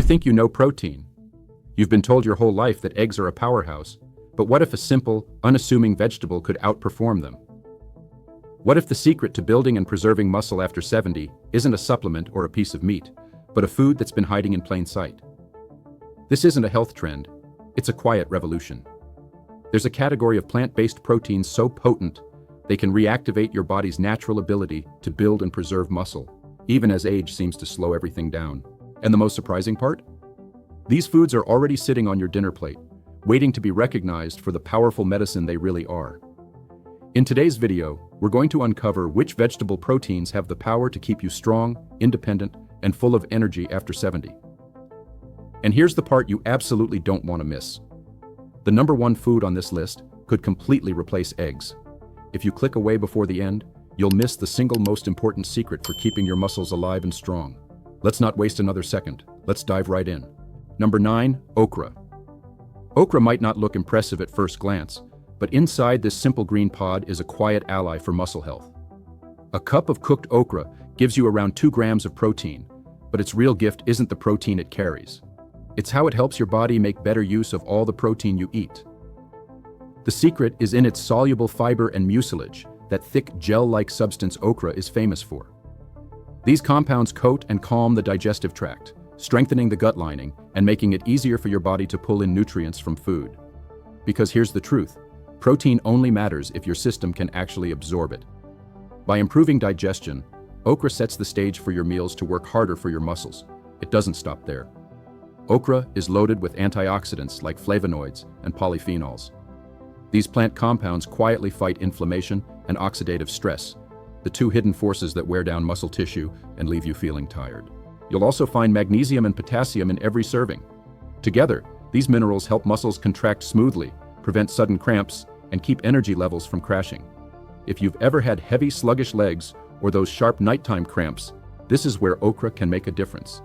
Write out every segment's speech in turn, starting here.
think you know protein. You've been told your whole life that eggs are a powerhouse, but what if a simple, unassuming vegetable could outperform them? What if the secret to building and preserving muscle after 70 isn't a supplement or a piece of meat, but a food that's been hiding in plain sight? This isn't a health trend, it's a quiet revolution. There's a category of plant-based proteins so potent, they can reactivate your body's natural ability to build and preserve muscle, even as age seems to slow everything down. And the most surprising part? These foods are already sitting on your dinner plate, waiting to be recognized for the powerful medicine they really are. In today's video, we're going to uncover which vegetable proteins have the power to keep you strong, independent, and full of energy after 70. And here's the part you absolutely don't want to miss. The number one food on this list could completely replace eggs. If you click away before the end, you'll miss the single most important secret for keeping your muscles alive and strong. Let's not waste another second. Let's dive right in. Number 9, okra. Okra might not look impressive at first glance, but inside this simple green pod is a quiet ally for muscle health. A cup of cooked okra gives you around 2 grams of protein, but its real gift isn't the protein it carries. It's how it helps your body make better use of all the protein you eat. The secret is in its soluble fiber and mucilage, that thick gel-like substance okra is famous for. These compounds coat and calm the digestive tract, strengthening the gut lining and making it easier for your body to pull in nutrients from food. Because here's the truth, protein only matters if your system can actually absorb it. By improving digestion, okra sets the stage for your meals to work harder for your muscles. It doesn't stop there. Okra is loaded with antioxidants like flavonoids and polyphenols. These plant compounds quietly fight inflammation and oxidative stress, the 2 hidden forces that wear down muscle tissue and leave you feeling tired. You'll also find magnesium and potassium in every serving. Together, these minerals help muscles contract smoothly, prevent sudden cramps, and keep energy levels from crashing. If you've ever had heavy, sluggish legs or those sharp nighttime cramps, this is where okra can make a difference.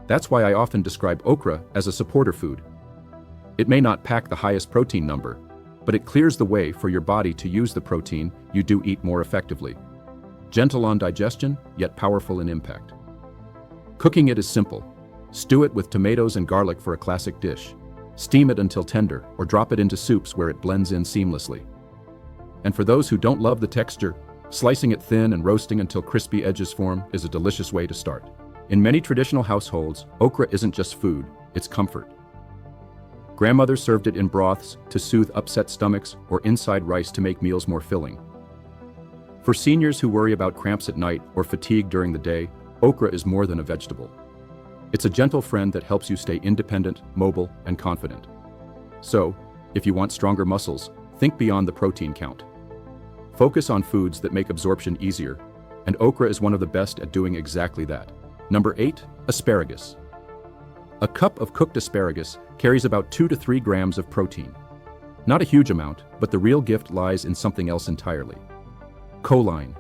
That's why I often describe okra as a supporter food. It may not pack the highest protein number, but it clears the way for your body to use the protein you do eat more effectively. Gentle on digestion, yet powerful in impact. Cooking it is simple. Stew it with tomatoes and garlic for a classic dish. Steam it until tender, or drop it into soups where it blends in seamlessly. And for those who don't love the texture, slicing it thin and roasting until crispy edges form is a delicious way to start. In many traditional households, okra isn't just food, it's comfort. Grandmothers served it in broths to soothe upset stomachs or inside rice to make meals more filling. For seniors who worry about cramps at night or fatigue during the day, okra is more than a vegetable. It's a gentle friend that helps you stay independent, mobile, and confident. So, if you want stronger muscles, think beyond the protein count. Focus on foods that make absorption easier, and okra is one of the best at doing exactly that. Number 8, asparagus. A cup of cooked asparagus carries about 2 to 3 grams of protein. Not a huge amount, but the real gift lies in something else entirely. Choline.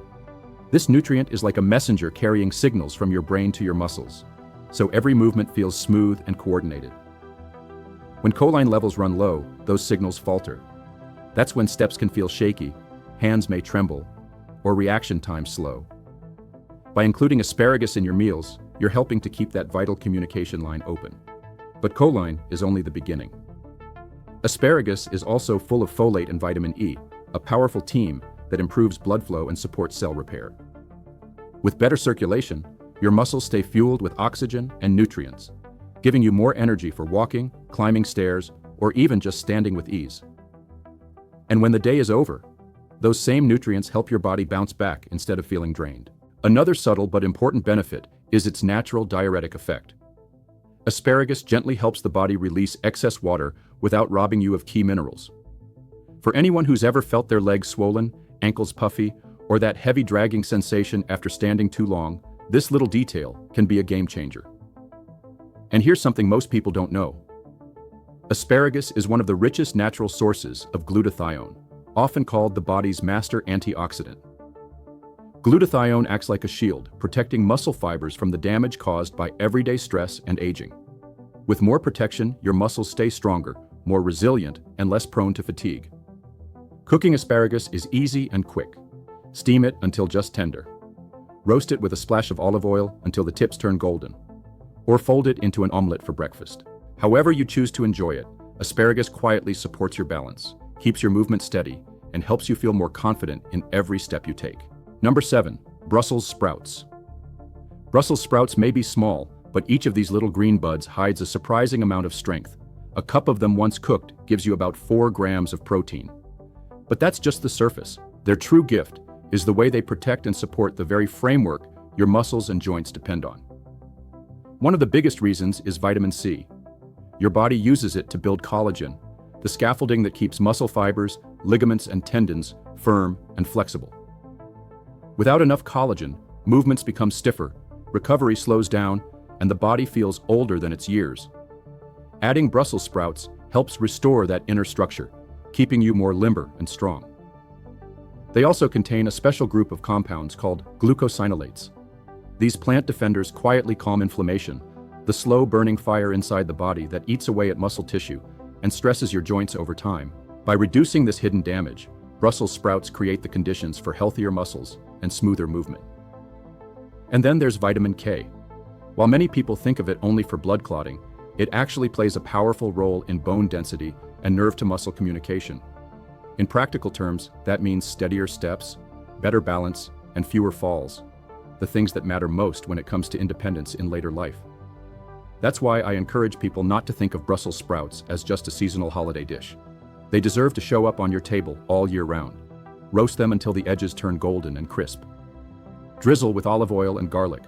This nutrient is like a messenger carrying signals from your brain to your muscles, so every movement feels smooth and coordinated. When choline levels run low, those signals falter. That's when steps can feel shaky, hands may tremble, or reaction time slow. By including asparagus in your meals, you're helping to keep that vital communication line open. But choline is only the beginning. Asparagus is also full of folate and vitamin E, a powerful team that improves blood flow and supports cell repair. With better circulation, your muscles stay fueled with oxygen and nutrients, giving you more energy for walking, climbing stairs, or even just standing with ease. And when the day is over, those same nutrients help your body bounce back instead of feeling drained. Another subtle but important benefit is its natural diuretic effect. Asparagus gently helps the body release excess water without robbing you of key minerals. For anyone who's ever felt their legs swollen, ankles puffy, or that heavy dragging sensation after standing too long, this little detail can be a game changer. And here's something most people don't know. Asparagus is one of the richest natural sources of glutathione, often called the body's master antioxidant. Glutathione acts like a shield, protecting muscle fibers from the damage caused by everyday stress and aging. With more protection, your muscles stay stronger, more resilient, and less prone to fatigue. Cooking asparagus is easy and quick. Steam it until just tender. Roast it with a splash of olive oil until the tips turn golden. or fold it into an omelette for breakfast. However you choose to enjoy it, asparagus quietly supports your balance, keeps your movement steady, and helps you feel more confident in every step you take. Number 7. Brussels sprouts. Brussels sprouts may be small, but each of these little green buds hides a surprising amount of strength. A cup of them once cooked gives you about 4 grams of protein. But that's just the surface. Their true gift is the way they protect and support the very framework your muscles and joints depend on. One of the biggest reasons is vitamin C. Your body uses it to build collagen, the scaffolding that keeps muscle fibers, ligaments, and tendons firm and flexible. Without enough collagen, movements become stiffer, recovery slows down, and the body feels older than its years. Adding Brussels sprouts helps restore that inner structure, keeping you more limber and strong. They also contain a special group of compounds called glucosinolates. These plant defenders quietly calm inflammation, the slow-burning fire inside the body that eats away at muscle tissue and stresses your joints over time. By reducing this hidden damage, Brussels sprouts create the conditions for healthier muscles and smoother movement. And then there's vitamin K. While many people think of it only for blood clotting, it actually plays a powerful role in bone density and nerve-to-muscle communication. In practical terms, that means steadier steps, better balance, and fewer falls, the things that matter most when it comes to independence in later life. That's why I encourage people not to think of Brussels sprouts as just a seasonal holiday dish. They deserve to show up on your table all year round. Roast them until the edges turn golden and crisp. Drizzle with olive oil and garlic,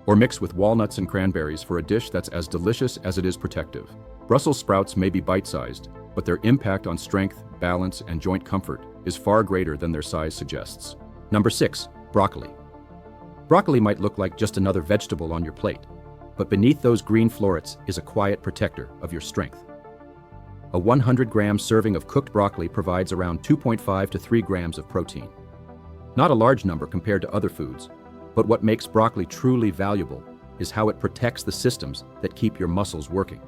or mix with walnuts and cranberries for a dish that's as delicious as it is protective. Brussels sprouts may be bite-sized, but their impact on strength, balance, and joint comfort is far greater than their size suggests. Number 6. Broccoli. Broccoli might look like just another vegetable on your plate, but beneath those green florets is a quiet protector of your strength. A 100-gram serving of cooked broccoli provides around 2.5 to 3 grams of protein. Not a large number compared to other foods, but what makes broccoli truly valuable is how it protects the systems that keep your muscles working.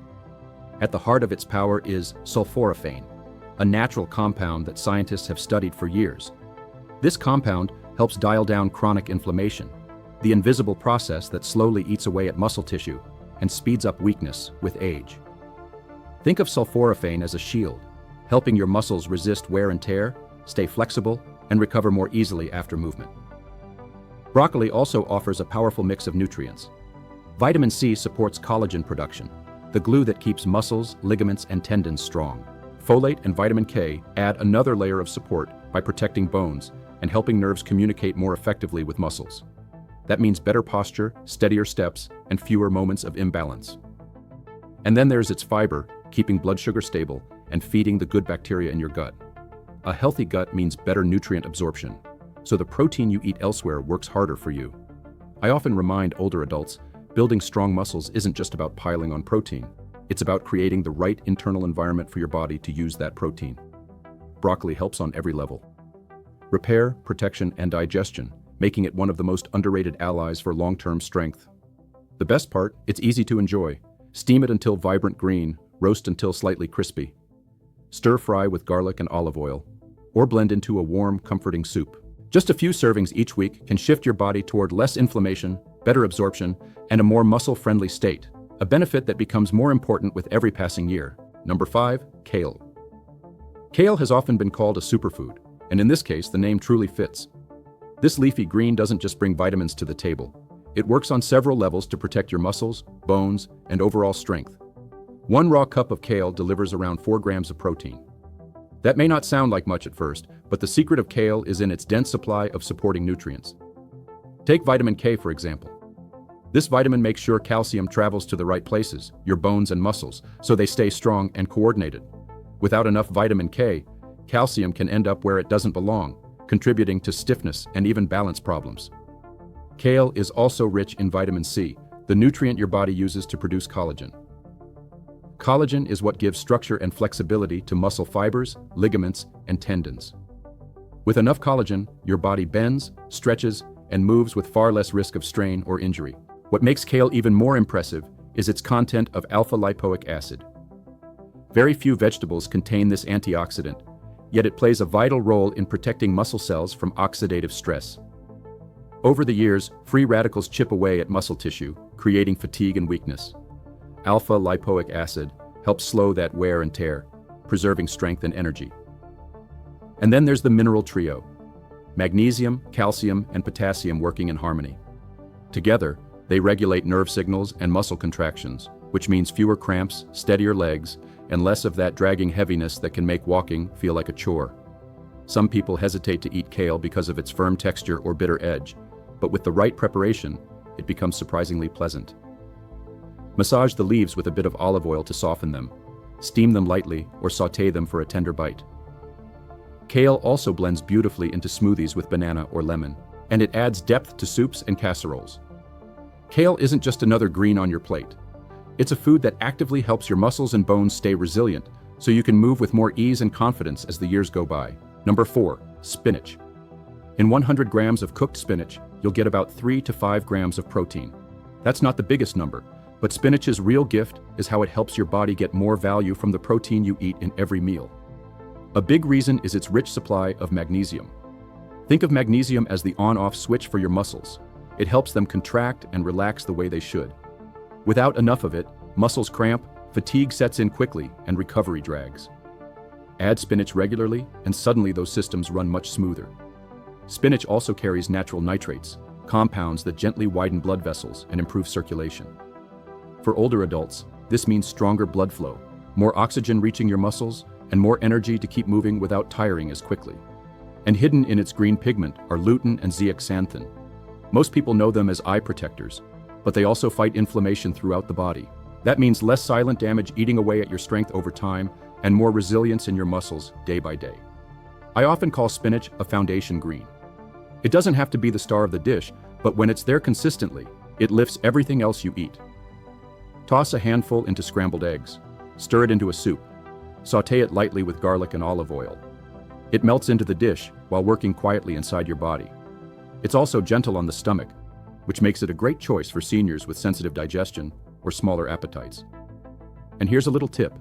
At the heart of its power is sulforaphane, a natural compound that scientists have studied for years. This compound helps dial down chronic inflammation, the invisible process that slowly eats away at muscle tissue and speeds up weakness with age. Think of sulforaphane as a shield, helping your muscles resist wear and tear, stay flexible, and recover more easily after movement. Broccoli also offers a powerful mix of nutrients. Vitamin C supports collagen production, the glue that keeps muscles, ligaments, and tendons strong. Folate and vitamin K add another layer of support by protecting bones and helping nerves communicate more effectively with muscles. That means better posture, steadier steps, and fewer moments of imbalance. And then there's its fiber, keeping blood sugar stable and feeding the good bacteria in your gut. A healthy gut means better nutrient absorption, so the protein you eat elsewhere works harder for you. I often remind older adults, building strong muscles isn't just about piling on protein. It's about creating the right internal environment for your body to use that protein. Broccoli helps on every level. Repair, protection, and digestion, making it one of the most underrated allies for long-term strength. The best part, it's easy to enjoy. Steam it until vibrant green, roast until slightly crispy. Stir fry with garlic and olive oil, or blend into a warm, comforting soup. Just a few servings each week can shift your body toward less inflammation, better absorption, and a more muscle-friendly state, a benefit that becomes more important with every passing year. Number 5. Kale. Kale has often been called a superfood, and in this case, the name truly fits. This leafy green doesn't just bring vitamins to the table. It works on several levels to protect your muscles, bones, and overall strength. One raw cup of kale delivers around 4 grams of protein. That may not sound like much at first, but the secret of kale is in its dense supply of supporting nutrients. Take vitamin K, for example. This vitamin makes sure calcium travels to the right places, your bones and muscles, so they stay strong and coordinated. Without enough vitamin K, calcium can end up where it doesn't belong, contributing to stiffness and even balance problems. Kale is also rich in vitamin C, the nutrient your body uses to produce collagen. Collagen is what gives structure and flexibility to muscle fibers, ligaments, and tendons. With enough collagen, your body bends, stretches, and moves with far less risk of strain or injury. What makes kale even more impressive is its content of alpha-lipoic acid. Very few vegetables contain this antioxidant, yet it plays a vital role in protecting muscle cells from oxidative stress. Over the years, free radicals chip away at muscle tissue, creating fatigue and weakness. Alpha lipoic acid helps slow that wear and tear, preserving strength and energy. And then there's the mineral trio: magnesium, calcium, and potassium working in harmony. Together, they regulate nerve signals and muscle contractions, which means fewer cramps, steadier legs, and less of that dragging heaviness that can make walking feel like a chore. Some people hesitate to eat kale because of its firm texture or bitter edge, but with the right preparation, it becomes surprisingly pleasant. Massage the leaves with a bit of olive oil to soften them. Steam them lightly or sauté them for a tender bite. Kale also blends beautifully into smoothies with banana or lemon, and it adds depth to soups and casseroles. Kale isn't just another green on your plate. It's a food that actively helps your muscles and bones stay resilient, so you can move with more ease and confidence as the years go by. Number 4, spinach. In 100 grams of cooked spinach, you'll get about 3 to 5 grams of protein. That's not the biggest number, but spinach's real gift is how it helps your body get more value from the protein you eat in every meal. A big reason is its rich supply of magnesium. Think of magnesium as the on-off switch for your muscles. It helps them contract and relax the way they should. Without enough of it, muscles cramp, fatigue sets in quickly, and recovery drags. Add spinach regularly, and suddenly those systems run much smoother. Spinach also carries natural nitrates, compounds that gently widen blood vessels and improve circulation. For older adults, this means stronger blood flow, more oxygen reaching your muscles, and more energy to keep moving without tiring as quickly. And hidden in its green pigment are lutein and zeaxanthin. Most people know them as eye protectors, but they also fight inflammation throughout the body. That means less silent damage eating away at your strength over time and more resilience in your muscles day by day. I often call spinach a foundation green. It doesn't have to be the star of the dish, but when it's there consistently, it lifts everything else you eat. Toss a handful into scrambled eggs. Stir it into a soup. Sauté it lightly with garlic and olive oil. It melts into the dish while working quietly inside your body. It's also gentle on the stomach, which makes it a great choice for seniors with sensitive digestion or smaller appetites. And here's a little tip.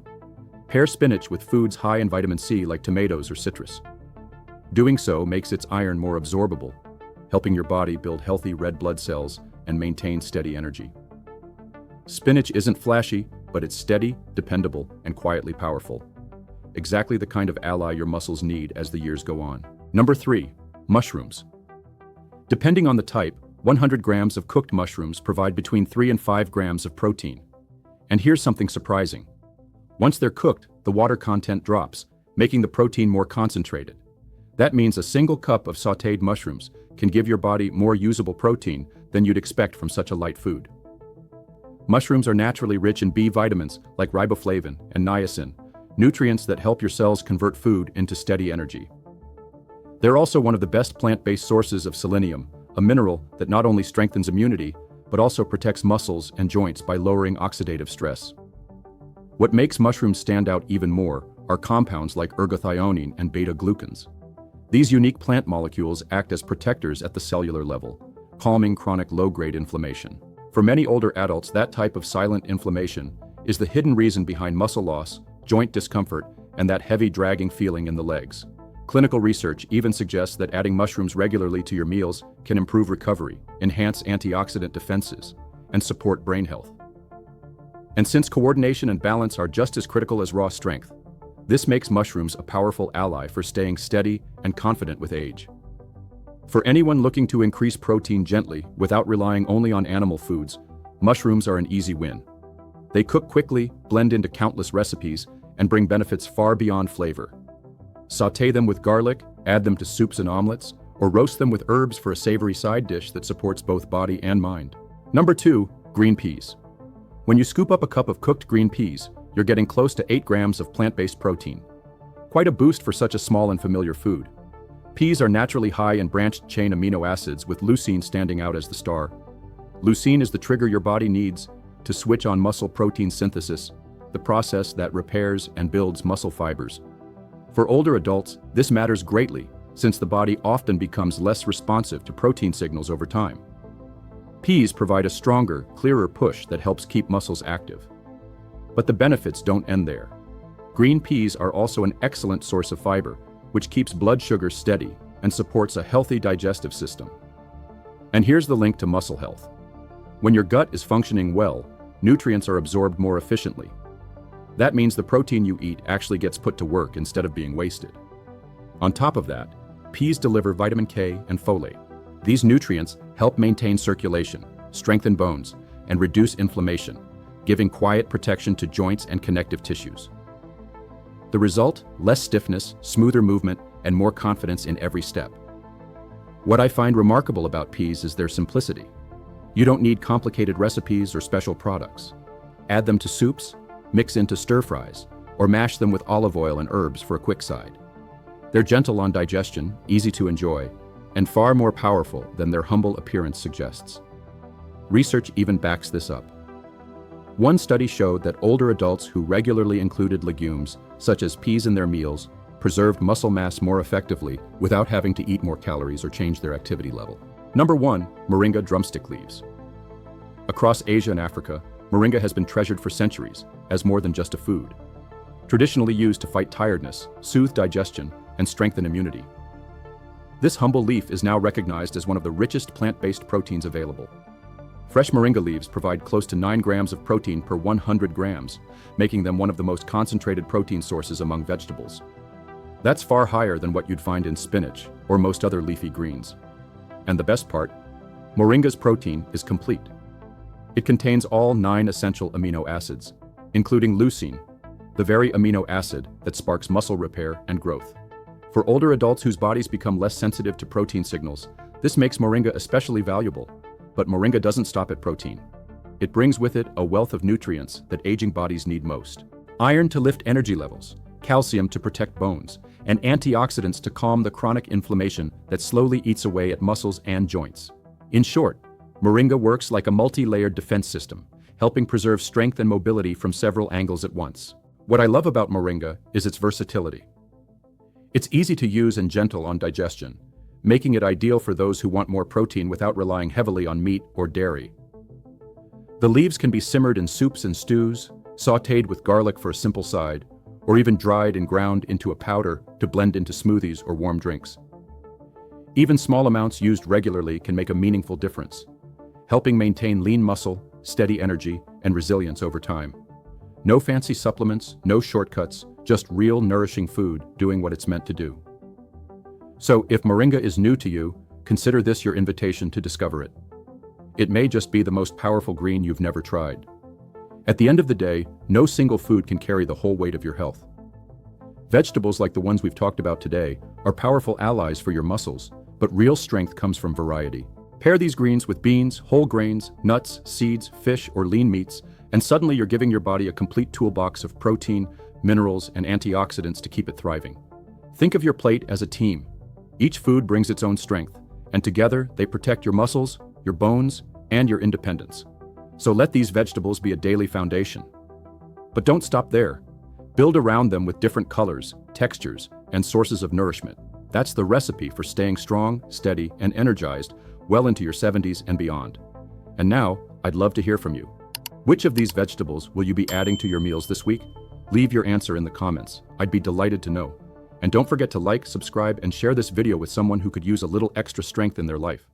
Pair spinach with foods high in vitamin C like tomatoes or citrus. Doing so makes its iron more absorbable, helping your body build healthy red blood cells and maintain steady energy. Spinach isn't flashy, but it's steady, dependable, and quietly powerful. Exactly the kind of ally your muscles need as the years go on. Number 3, mushrooms. Depending on the type, 100 grams of cooked mushrooms provide between 3 and 5 grams of protein. And here's something surprising. Once they're cooked, the water content drops, making the protein more concentrated. That means a single cup of sautéed mushrooms can give your body more usable protein than you'd expect from such a light food. Mushrooms are naturally rich in B vitamins like riboflavin and niacin, nutrients that help your cells convert food into steady energy. They're also one of the best plant-based sources of selenium, a mineral that not only strengthens immunity, but also protects muscles and joints by lowering oxidative stress. What makes mushrooms stand out even more are compounds like ergothioneine and beta-glucans. These unique plant molecules act as protectors at the cellular level, calming chronic low-grade inflammation. For many older adults, that type of silent inflammation is the hidden reason behind muscle loss, joint discomfort, and that heavy dragging feeling in the legs. Clinical research even suggests that adding mushrooms regularly to your meals can improve recovery, enhance antioxidant defenses, and support brain health. And since coordination and balance are just as critical as raw strength, this makes mushrooms a powerful ally for staying steady and confident with age. For anyone looking to increase protein gently without relying only on animal foods, mushrooms are an easy win. They cook quickly, blend into countless recipes, and bring benefits far beyond flavor. Sauté them with garlic, add them to soups and omelets, or roast them with herbs for a savory side dish that supports both body and mind. Number 2, green peas. When you scoop up a cup of cooked green peas, you're getting close to 8 grams of plant-based protein. Quite a boost for such a small and familiar food. Peas are naturally high in branched-chain amino acids, with leucine standing out as the star. Leucine is the trigger your body needs to switch on muscle protein synthesis, the process that repairs and builds muscle fibers. For older adults, this matters greatly, since the body often becomes less responsive to protein signals over time. Peas provide a stronger, clearer push that helps keep muscles active. But the benefits don't end there. Green peas are also an excellent source of fiber, which keeps blood sugar steady and supports a healthy digestive system. And here's the link to muscle health. When your gut is functioning well, nutrients are absorbed more efficiently. That means the protein you eat actually gets put to work instead of being wasted. On top of that, peas deliver vitamin K and folate. These nutrients help maintain circulation, strengthen bones, and reduce inflammation, giving quiet protection to joints and connective tissues. The result? Less stiffness, smoother movement, and more confidence in every step. What I find remarkable about peas is their simplicity. You don't need complicated recipes or special products. Add them to soups, mix into stir-fries, or mash them with olive oil and herbs for a quick side. They're gentle on digestion, easy to enjoy, and far more powerful than their humble appearance suggests. Research even backs this up. One study showed that older adults who regularly included legumes, such as peas in their meals, preserved muscle mass more effectively without having to eat more calories or change their activity level. Number 1. Moringa drumstick leaves. Across Asia and Africa, moringa has been treasured for centuries as more than just a food. Traditionally used to fight tiredness, soothe digestion, and strengthen immunity. This humble leaf is now recognized as one of the richest plant-based proteins available. Fresh moringa leaves provide close to 9 grams of protein per 100 grams, making them one of the most concentrated protein sources among vegetables. That's far higher than what you'd find in spinach or most other leafy greens. And the best part, moringa's protein is complete. It contains all 9 essential amino acids, including leucine, the very amino acid that sparks muscle repair and growth. For older adults whose bodies become less sensitive to protein signals, this makes moringa especially valuable. But moringa doesn't stop at protein. It brings with it a wealth of nutrients that aging bodies need most. Iron to lift energy levels, calcium to protect bones, and antioxidants to calm the chronic inflammation that slowly eats away at muscles and joints. In short, moringa works like a multi-layered defense system, helping preserve strength and mobility from several angles at once. What I love about moringa is its versatility. It's easy to use and gentle on digestion, making it ideal for those who want more protein without relying heavily on meat or dairy. The leaves can be simmered in soups and stews, sautéed with garlic for a simple side, or even dried and ground into a powder to blend into smoothies or warm drinks. Even small amounts used regularly can make a meaningful difference, helping maintain lean muscle, steady energy, and resilience over time. No fancy supplements, no shortcuts, just real nourishing food doing what it's meant to do. So if moringa is new to you, consider this your invitation to discover it. It may just be the most powerful green you've never tried. At the end of the day, no single food can carry the whole weight of your health. Vegetables like the ones we've talked about today are powerful allies for your muscles, but real strength comes from variety. Pair these greens with beans, whole grains, nuts, seeds, fish, or lean meats, and suddenly you're giving your body a complete toolbox of protein, minerals, and antioxidants to keep it thriving. Think of your plate as a team. Each food brings its own strength, and together they protect your muscles, your bones, and your independence. So let these vegetables be a daily foundation. But don't stop there. Build around them with different colors, textures, and sources of nourishment. That's the recipe for staying strong, steady, and energized well into your 70s and beyond. And now, I'd love to hear from you. Which of these vegetables will you be adding to your meals this week? Leave your answer in the comments. I'd be delighted to know. And don't forget to like, subscribe, and share this video with someone who could use a little extra strength in their life.